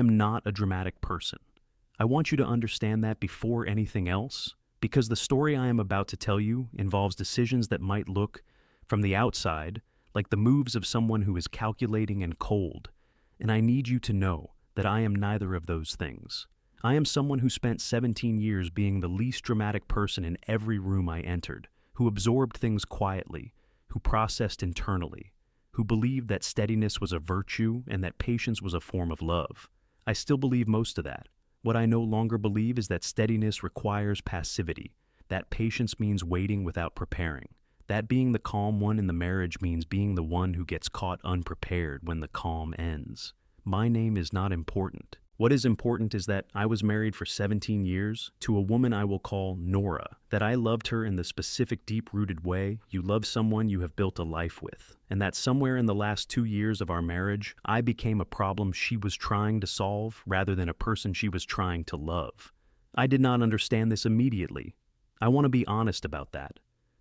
am not a dramatic person. I want you to understand that before anything else, because the story I am about to tell you involves decisions that might look, from the outside, like the moves of someone who is calculating and cold, and I need you to know that I am neither of those things. I am someone who spent 17 years being the least dramatic person in every room I entered, who absorbed things quietly, who processed internally, who believed that steadiness was a virtue and that patience was a form of love. I still believe most of that. What I no longer believe is that steadiness requires passivity, that patience means waiting without preparing, that being the calm one in the marriage means being the one who gets caught unprepared when the calm ends. My name is not important. What is important is that I was married for 17 years to a woman I will call Nora, that I loved her in the specific deep-rooted way you love someone you have built a life with, and that somewhere in the last 2 years of our marriage, I became a problem she was trying to solve rather than a person she was trying to love. I did not understand this immediately. I want to be honest about that.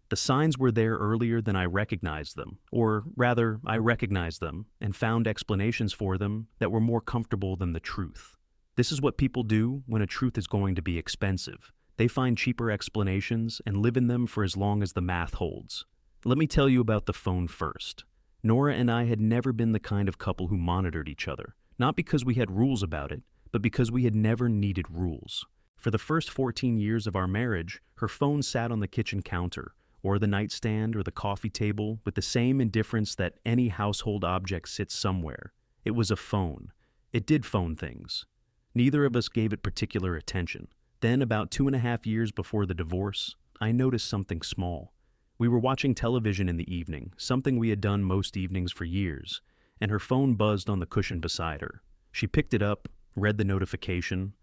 The signs were there earlier than I recognized them, or rather, I recognized them and found explanations for them that were more comfortable than the truth. This is what people do when a truth is going to be expensive. They find cheaper explanations and live in them for as long as the math holds. Let me tell you about the phone first. Nora and I had never been the kind of couple who monitored each other, not because we had rules about it, but because we had never needed rules. For the first 14 years of our marriage, her phone sat on the kitchen counter, or the nightstand or the coffee table with the same indifference that any household object sits somewhere. It was a phone. It did phone things. Neither of us gave it particular attention. Then, about 2.5 years before the divorce, I noticed something small. We were watching television in the evening, something we had done most evenings for years, and her phone buzzed on the cushion beside her. She picked it up, read the notification,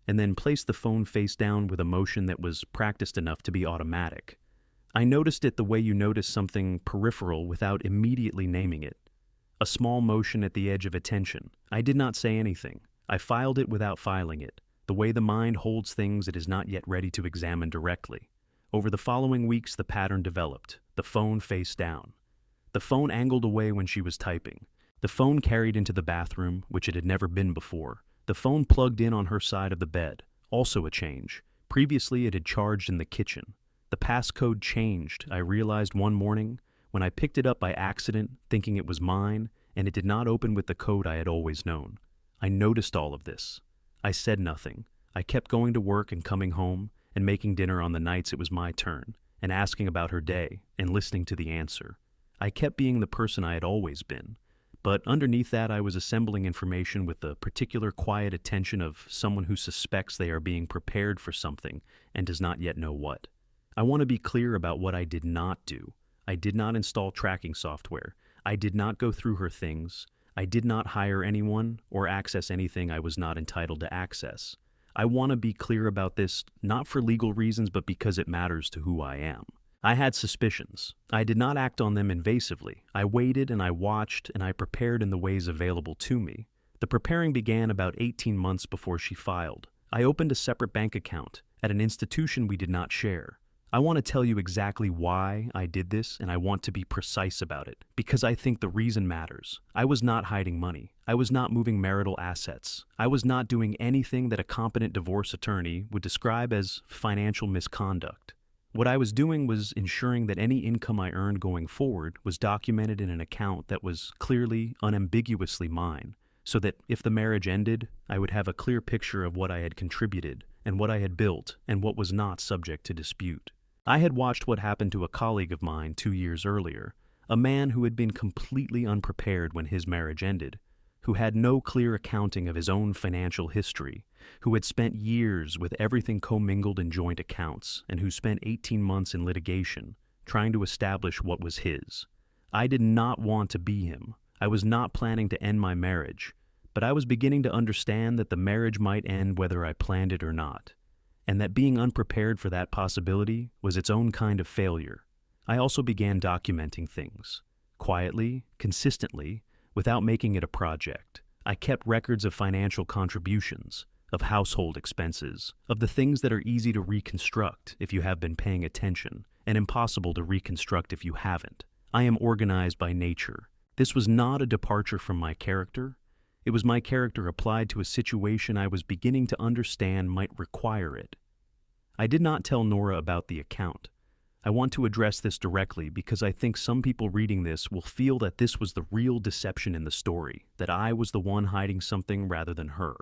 and then placed the phone face down with a motion that was practiced enough to be automatic. I noticed it the way you notice something peripheral without immediately naming it. A small motion at the edge of attention. I did not say anything. I filed it without filing it, the way the mind holds things it is not yet ready to examine directly. Over the following weeks, the pattern developed. The phone face down. The phone angled away when she was typing. The phone carried into the bathroom, which it had never been before. The phone plugged in on her side of the bed, also a change. Previously, it had charged in the kitchen. The passcode changed, I realized one morning, when I picked it up by accident, thinking it was mine, and it did not open with the code I had always known. I noticed all of this. I said nothing. I kept going to work and coming home, and making dinner on the nights it was my turn, and asking about her day, and listening to the answer. I kept being the person I had always been. But underneath that, I was assembling information with the particular quiet attention of someone who suspects they are being prepared for something and does not yet know what. I want to be clear about what I did not do. I did not install tracking software. I did not go through her things. I did not hire anyone or access anything I was not entitled to access. I want to be clear about this, not for legal reasons, but because it matters to who I am. I had suspicions. I did not act on them invasively. I waited and I watched and I prepared in the ways available to me. The preparing began about 18 months before she filed. I opened a separate bank account at an institution we did not share. I want to tell you exactly why I did this, and I want to be precise about it, because I think the reason matters. I was not hiding money. I was not moving marital assets. I was not doing anything that a competent divorce attorney would describe as financial misconduct. What I was doing was ensuring that any income I earned going forward was documented in an account that was clearly, unambiguously mine, so that if the marriage ended, I would have a clear picture of what I had contributed and what I had built and what was not subject to dispute. I had watched what happened to a colleague of mine 2 years earlier, a man who had been completely unprepared when his marriage ended, who had no clear accounting of his own financial history, who had spent years with everything commingled in joint accounts, and who spent 18 months in litigation, trying to establish what was his. I did not want to be him. I was not planning to end my marriage, but I was beginning to understand that the marriage might end whether I planned it or not, and that being unprepared for that possibility was its own kind of failure. I also began documenting things, quietly, consistently, without making it a project. I kept records of financial contributions, of household expenses, of the things that are easy to reconstruct if you have been paying attention, and impossible to reconstruct if you haven't. I am organized by nature. This was not a departure from my character. It was my character applied to a situation I was beginning to understand might require it. I did not tell Nora about the account. I want to address this directly because I think some people reading this will feel that this was the real deception in the story, that I was the one hiding something rather than her.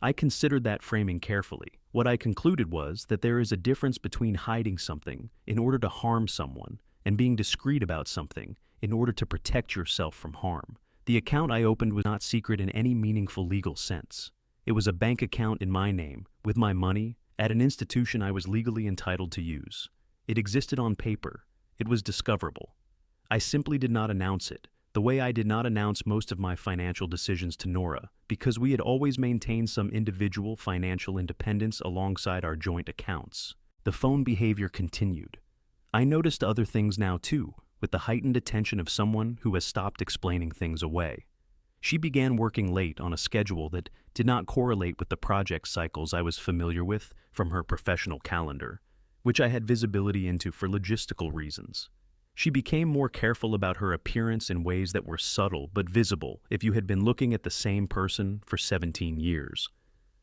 I considered that framing carefully. What I concluded was that there is a difference between hiding something in order to harm someone and being discreet about something in order to protect yourself from harm. The account I opened was not secret in any meaningful legal sense. It was a bank account in my name, with my money, at an institution I was legally entitled to use. It existed on paper. It was discoverable. I simply did not announce it, the way I did not announce most of my financial decisions to Nora, because we had always maintained some individual financial independence alongside our joint accounts. The phone behavior continued. I noticed other things now too, with the heightened attention of someone who has stopped explaining things away. She began working late on a schedule that did not correlate with the project cycles I was familiar with from her professional calendar, which I had visibility into for logistical reasons. She became more careful about her appearance in ways that were subtle but visible if you had been looking at the same person for 17 years.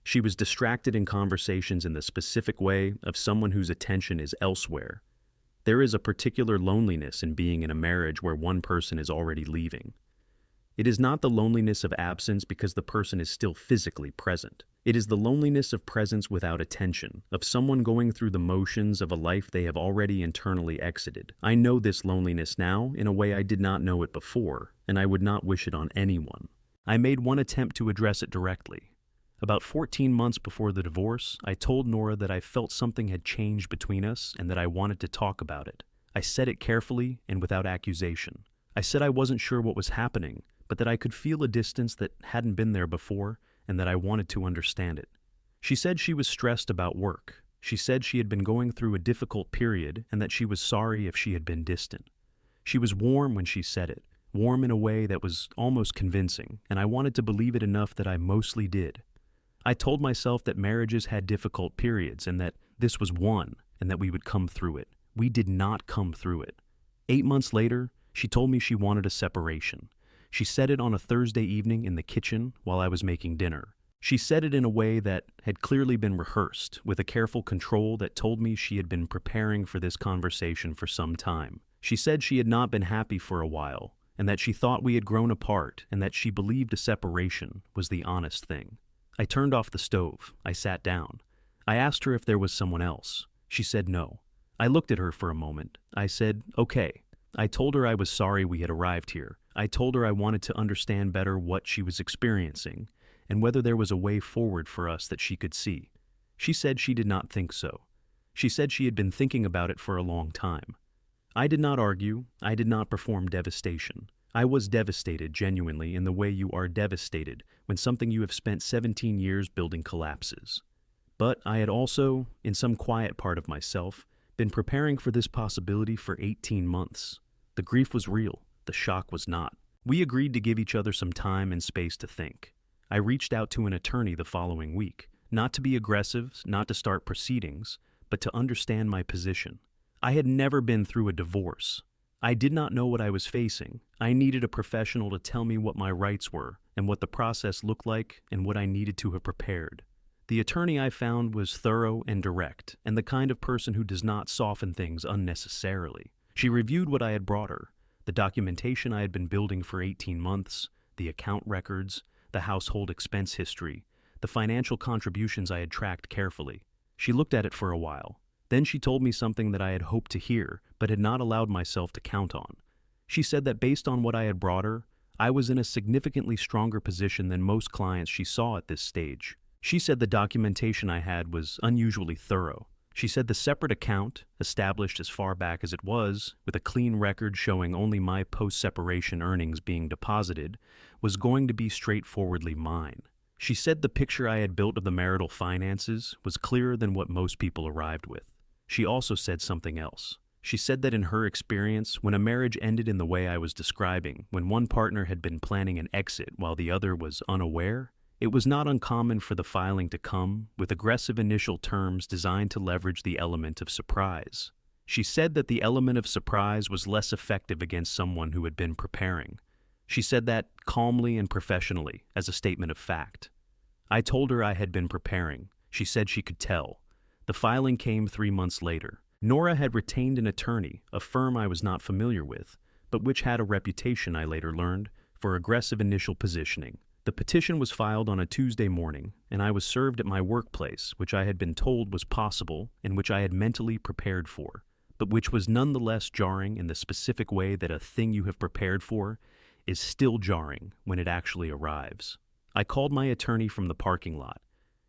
She was distracted in conversations in the specific way of someone whose attention is elsewhere. There is a particular loneliness in being in a marriage where one person is already leaving. It is not the loneliness of absence because the person is still physically present. It is the loneliness of presence without attention, of someone going through the motions of a life they have already internally exited. I know this loneliness now in a way I did not know it before, and I would not wish it on anyone. I made one attempt to address it directly. About 14 months before the divorce, I told Nora that I felt something had changed between us and that I wanted to talk about it. I said it carefully and without accusation. I said I wasn't sure what was happening, but that I could feel a distance that hadn't been there before and that I wanted to understand it. She said she was stressed about work. She said she had been going through a difficult period and that she was sorry if she had been distant. She was warm when she said it, warm in a way that was almost convincing, and I wanted to believe it enough that I mostly did. I told myself that marriages had difficult periods and that this was one and that we would come through it. We did not come through it. 8 months later, she told me she wanted a separation. She said it on a Thursday evening in the kitchen while I was making dinner. She said it in a way that had clearly been rehearsed, with a careful control that told me she had been preparing for this conversation for some time. She said she had not been happy for a while, and that she thought we had grown apart, and that she believed a separation was the honest thing. I turned off the stove. I sat down. I asked her if there was someone else. She said no. I looked at her for a moment. I said, okay. I told her I was sorry we had arrived here. I told her I wanted to understand better what she was experiencing and whether there was a way forward for us that she could see. She said she did not think so. She said she had been thinking about it for a long time. I did not argue. I did not perform devastation. I was devastated genuinely in the way you are devastated when something you have spent 17 years building collapses. But I had also, in some quiet part of myself, been preparing for this possibility for 18 months. The grief was real. The shock was not. We agreed to give each other some time and space to think. I reached out to an attorney the following week, not to be aggressive, not to start proceedings, but to understand my position. I had never been through a divorce. I did not know what I was facing. I needed a professional to tell me what my rights were and what the process looked like and what I needed to have prepared. The attorney I found was thorough and direct, and the kind of person who does not soften things unnecessarily. She reviewed what I had brought her, the documentation I had been building for 18 months, the account records, the household expense history, the financial contributions I had tracked carefully. She looked at it for a while. Then she told me something that I had hoped to hear, but had not allowed myself to count on. She said that based on what I had brought her, I was in a significantly stronger position than most clients she saw at this stage. She said the documentation I had was unusually thorough. She said the separate account, established as far back as it was, with a clean record showing only my post-separation earnings being deposited, was going to be straightforwardly mine. She said the picture I had built of the marital finances was clearer than what most people arrived with. She also said something else. She said that in her experience, when a marriage ended in the way I was describing, when one partner had been planning an exit while the other was unaware, it was not uncommon for the filing to come with aggressive initial terms designed to leverage the element of surprise. She said that the element of surprise was less effective against someone who had been preparing. She said that calmly and professionally, as a statement of fact. I told her I had been preparing. She said she could tell. The filing came 3 months later. Nora had retained an attorney, a firm I was not familiar with, but which had a reputation, I later learned, for aggressive initial positioning. The petition was filed on a Tuesday morning, and I was served at my workplace, which I had been told was possible and which I had mentally prepared for, but which was nonetheless jarring in the specific way that a thing you have prepared for is still jarring when it actually arrives. I called my attorney from the parking lot.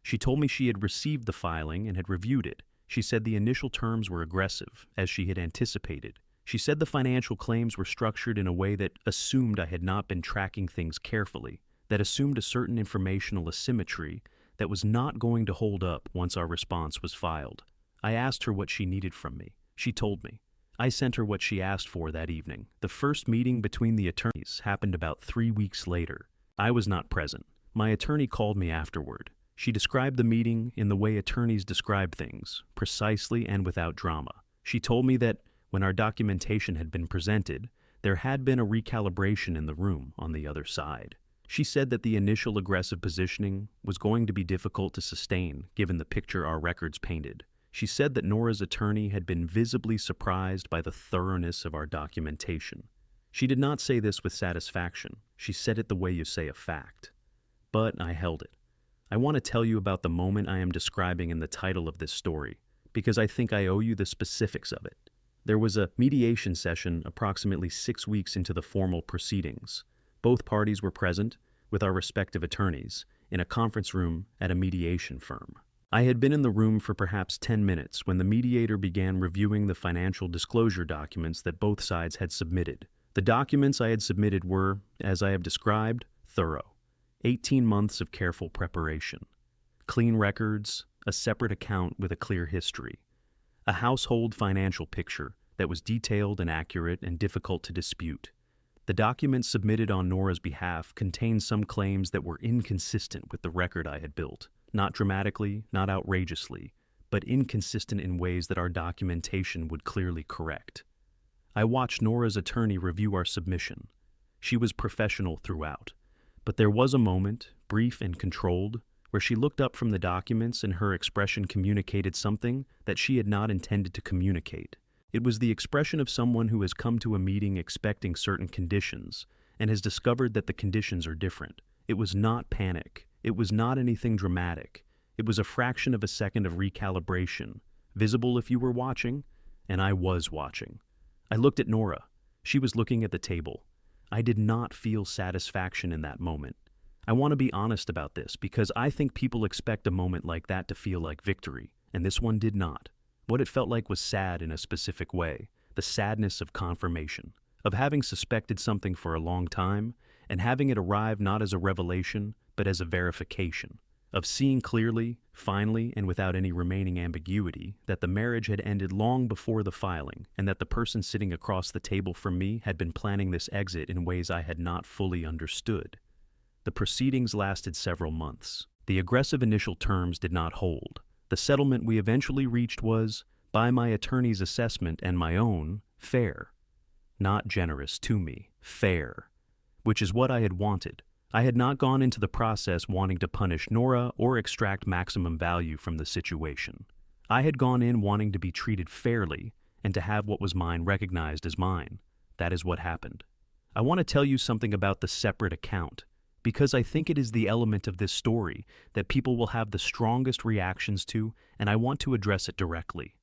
She told me she had received the filing and had reviewed it. She said the initial terms were aggressive, as she had anticipated. She said the financial claims were structured in a way that assumed I had not been tracking things carefully, that assumed a certain informational asymmetry that was not going to hold up once our response was filed. I asked her what she needed from me. She told me. I sent her what she asked for that evening. The first meeting between the attorneys happened about 3 weeks later. I was not present. My attorney called me afterward. She described the meeting in the way attorneys describe things, precisely and without drama. She told me that when our documentation had been presented, there had been a recalibration in the room on the other side. She said that the initial aggressive positioning was going to be difficult to sustain given the picture our records painted. She said that Nora's attorney had been visibly surprised by the thoroughness of our documentation. She did not say this with satisfaction. She said it the way you say a fact. But I held it. I want to tell you about the moment I am describing in the title of this story, because I think I owe you the specifics of it. There was a mediation session approximately 6 weeks into the formal proceedings. Both parties were present, with our respective attorneys, in a conference room at a mediation firm. I had been in the room for perhaps 10 minutes when the mediator began reviewing the financial disclosure documents that both sides had submitted. The documents I had submitted were, as I have described, thorough. 18 months of careful preparation. Clean records, a separate account with a clear history. A household financial picture that was detailed and accurate and difficult to dispute. The documents submitted on Nora's behalf contained some claims that were inconsistent with the record I had built. Not dramatically, not outrageously, but inconsistent in ways that our documentation would clearly correct. I watched Nora's attorney review our submission. She was professional throughout, but there was a moment, brief and controlled, where she looked up from the documents and her expression communicated something that she had not intended to communicate. It was the expression of someone who has come to a meeting expecting certain conditions and has discovered that the conditions are different. It was not panic. It was not anything dramatic. It was a fraction of a second of recalibration, visible if you were watching, and I was watching. I looked at Nora. She was looking at the table. I did not feel satisfaction in that moment. I want to be honest about this because I think people expect a moment like that to feel like victory, and this one did not. What it felt like was sad in a specific way, the sadness of confirmation, of having suspected something for a long time and having it arrive not as a revelation, but as a verification, of seeing clearly, finally, and without any remaining ambiguity, that the marriage had ended long before the filing, and that the person sitting across the table from me had been planning this exit in ways I had not fully understood. The proceedings lasted several months. The aggressive initial terms did not hold. The settlement we eventually reached was, by my attorney's assessment and my own, fair. Not generous to me, fair. Which is what I had wanted. I had not gone into the process wanting to punish Nora or extract maximum value from the situation. I had gone in wanting to be treated fairly and to have what was mine recognized as mine. That is what happened. I want to tell you something about the separate account, because I think it is the element of this story that people will have the strongest reactions to, and I want to address it directly.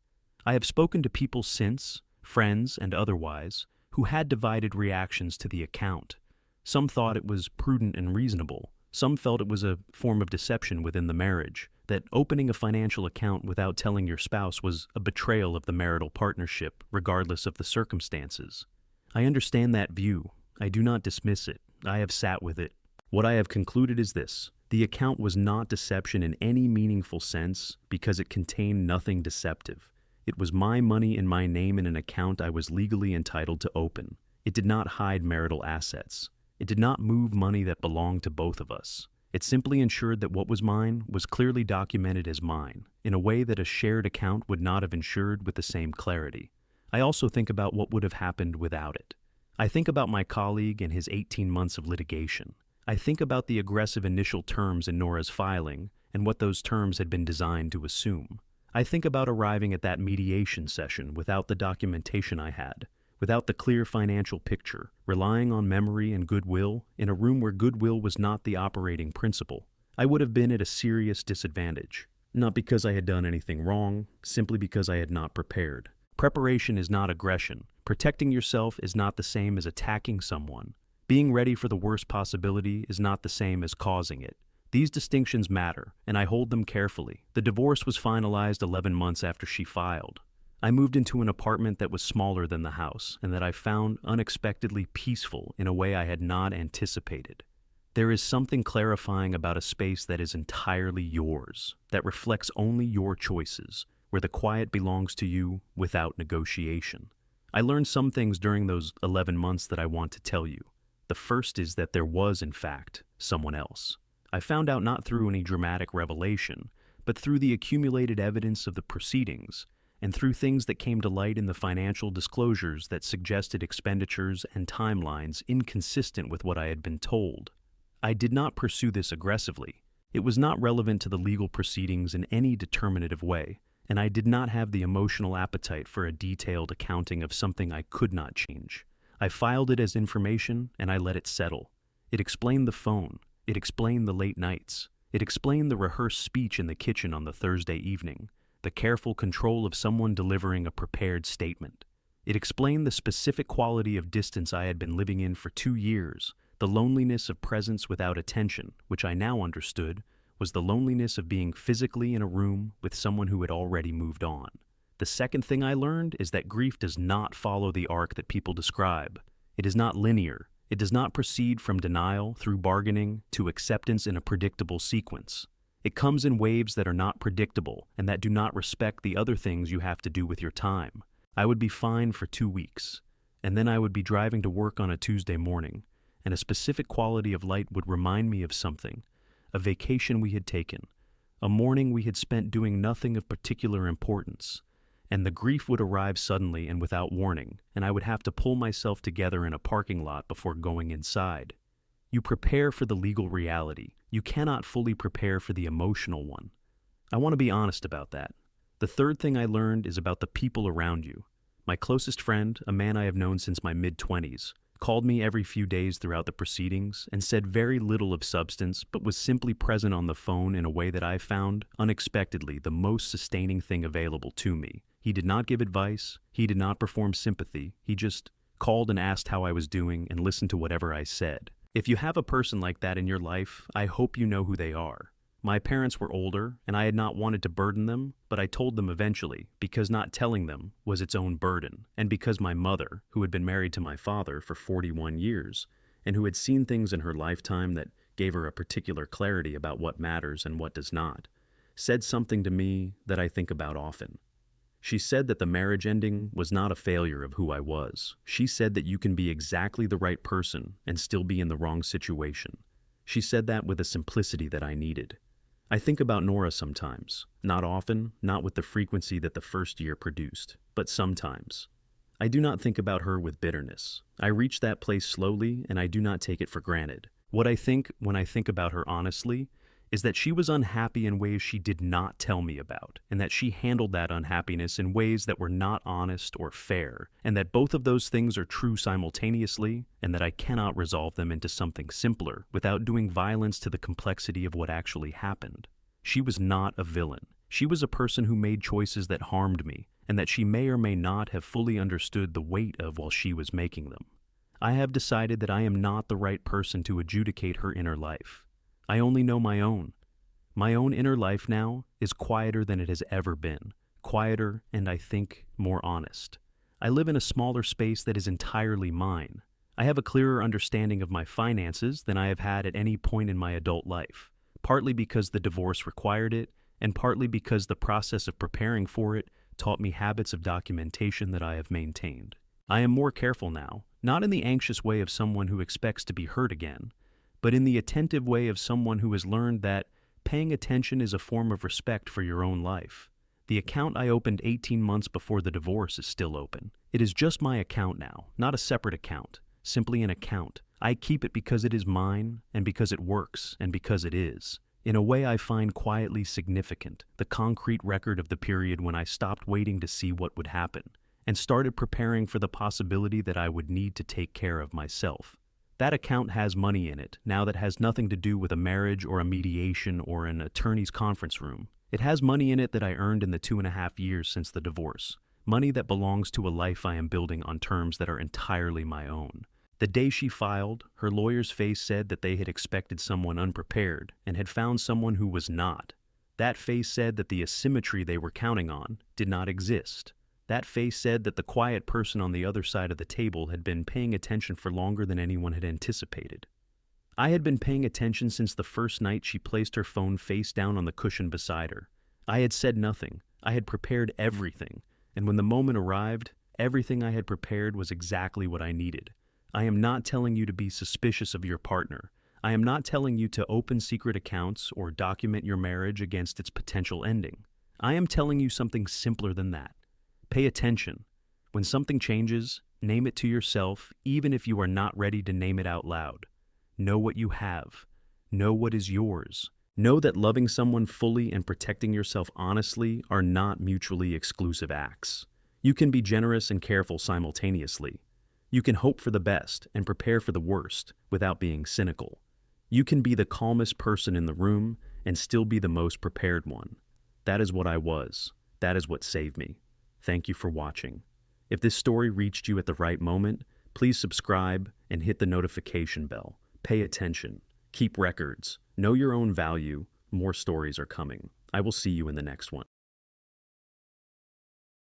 I have spoken to people since, friends and otherwise, who had divided reactions to the account. Some thought it was prudent and reasonable. Some felt it was a form of deception within the marriage, that opening a financial account without telling your spouse was a betrayal of the marital partnership, regardless of the circumstances. I understand that view. I do not dismiss it. I have sat with it. What I have concluded is this. The account was not deception in any meaningful sense because it contained nothing deceptive. It was my money in my name in an account I was legally entitled to open. It did not hide marital assets. It did not move money that belonged to both of us. It simply ensured that what was mine was clearly documented as mine, in a way that a shared account would not have ensured with the same clarity. I also think about what would have happened without it. I think about my colleague and his 18 months of litigation. I think about the aggressive initial terms in Nora's filing and what those terms had been designed to assume. I think about arriving at that mediation session without the documentation I had, without the clear financial picture, relying on memory and goodwill in a room where goodwill was not the operating principle. I would have been at a serious disadvantage, not because I had done anything wrong, simply because I had not prepared. Preparation is not aggression. Protecting yourself is not the same as attacking someone. Being ready for the worst possibility is not the same as causing it. These distinctions matter, and I hold them carefully. The divorce was finalized 11 months after she filed. I moved into an apartment that was smaller than the house, and that I found unexpectedly peaceful in a way I had not anticipated. There is something clarifying about a space that is entirely yours, that reflects only your choices, where the quiet belongs to you without negotiation. I learned some things during those 11 months that I want to tell you. The first is that there was, in fact, someone else. I found out not through any dramatic revelation, but through the accumulated evidence of the proceedings, and through things that came to light in the financial disclosures that suggested expenditures and timelines inconsistent with what I had been told. I did not pursue this aggressively. It was not relevant to the legal proceedings in any determinative way, and I did not have the emotional appetite for a detailed accounting of something I could not change. I filed it as information, and I let it settle. It explained the phone. It explained the late nights. It explained the rehearsed speech in the kitchen on the Thursday evening, the careful control of someone delivering a prepared statement. It explained the specific quality of distance I had been living in for 2 years, the loneliness of presence without attention, which I now understood was the loneliness of being physically in a room with someone who had already moved on. The second thing I learned is that grief does not follow the arc that people describe. It is not linear. It does not proceed from denial through bargaining to acceptance in a predictable sequence. It comes in waves that are not predictable and that do not respect the other things you have to do with your time. I would be fine for 2 weeks, and then I would be driving to work on a Tuesday morning, and a specific quality of light would remind me of something, a vacation we had taken, a morning we had spent doing nothing of particular importance, and the grief would arrive suddenly and without warning, and I would have to pull myself together in a parking lot before going inside. You prepare for the legal reality. You cannot fully prepare for the emotional one. I want to be honest about that. The third thing I learned is about the people around you. My closest friend, a man I have known since my mid-20s, called me every few days throughout the proceedings and said very little of substance, but was simply present on the phone in a way that I found, unexpectedly, the most sustaining thing available to me. He did not give advice. He did not perform sympathy. He just called and asked how I was doing and listened to whatever I said. If you have a person like that in your life, I hope you know who they are. My parents were older, and I had not wanted to burden them, but I told them eventually, because not telling them was its own burden, and because my mother, who had been married to my father for 41 years, and who had seen things in her lifetime that gave her a particular clarity about what matters and what does not, said something to me that I think about often. She said that the marriage ending was not a failure of who I was. She said that you can be exactly the right person and still be in the wrong situation. She said that with a simplicity that I needed. I think about Nora sometimes, not often, not with the frequency that the first year produced, but sometimes. I do not think about her with bitterness. I reach that place slowly, and I do not take it for granted. What I think when I think about her honestly is that she was unhappy in ways she did not tell me about, and that she handled that unhappiness in ways that were not honest or fair, and that both of those things are true simultaneously, and that I cannot resolve them into something simpler without doing violence to the complexity of what actually happened. She was not a villain. She was a person who made choices that harmed me, and that she may or may not have fully understood the weight of while she was making them. I have decided that I am not the right person to adjudicate her inner life. I only know my own. My own inner life now is quieter than it has ever been, quieter and, I think, more honest. I live in a smaller space that is entirely mine. I have a clearer understanding of my finances than I have had at any point in my adult life, partly because the divorce required it, and partly because the process of preparing for it taught me habits of documentation that I have maintained. I am more careful now, not in the anxious way of someone who expects to be hurt again, but in the attentive way of someone who has learned that paying attention is a form of respect for your own life, The account I opened 18 months before the divorce is still open. It is just my account now, not a separate account, simply an account. I keep it because it is mine, and because it works, and because it is. In a way I find quietly significant, the concrete record of the period when I stopped waiting to see what would happen, and started preparing for the possibility that I would need to take care of myself. That account has money in it, now that has nothing to do with a marriage or a mediation or an attorney's conference room. It has money in it that I earned in the 2.5 years since the divorce. Money that belongs to a life I am building on terms that are entirely my own. The day she filed, her lawyer's face said that they had expected someone unprepared and had found someone who was not. That face said that the asymmetry they were counting on did not exist. That face said that the quiet person on the other side of the table had been paying attention for longer than anyone had anticipated. I had been paying attention since the first night she placed her phone face down on the cushion beside her. I had said nothing. I had prepared everything. And when the moment arrived, everything I had prepared was exactly what I needed. I am not telling you to be suspicious of your partner. I am not telling you to open secret accounts or document your marriage against its potential ending. I am telling you something simpler than that. Pay attention. When something changes, name it to yourself, even if you are not ready to name it out loud. Know what you have. Know what is yours. Know that loving someone fully and protecting yourself honestly are not mutually exclusive acts. You can be generous and careful simultaneously. You can hope for the best and prepare for the worst without being cynical. You can be the calmest person in the room and still be the most prepared one. That is what I was. That is what saved me. Thank you for watching. If this story reached you at the right moment, please subscribe and hit the notification bell. Pay attention. Keep records. Know your own value. More stories are coming. I will see you in the next one.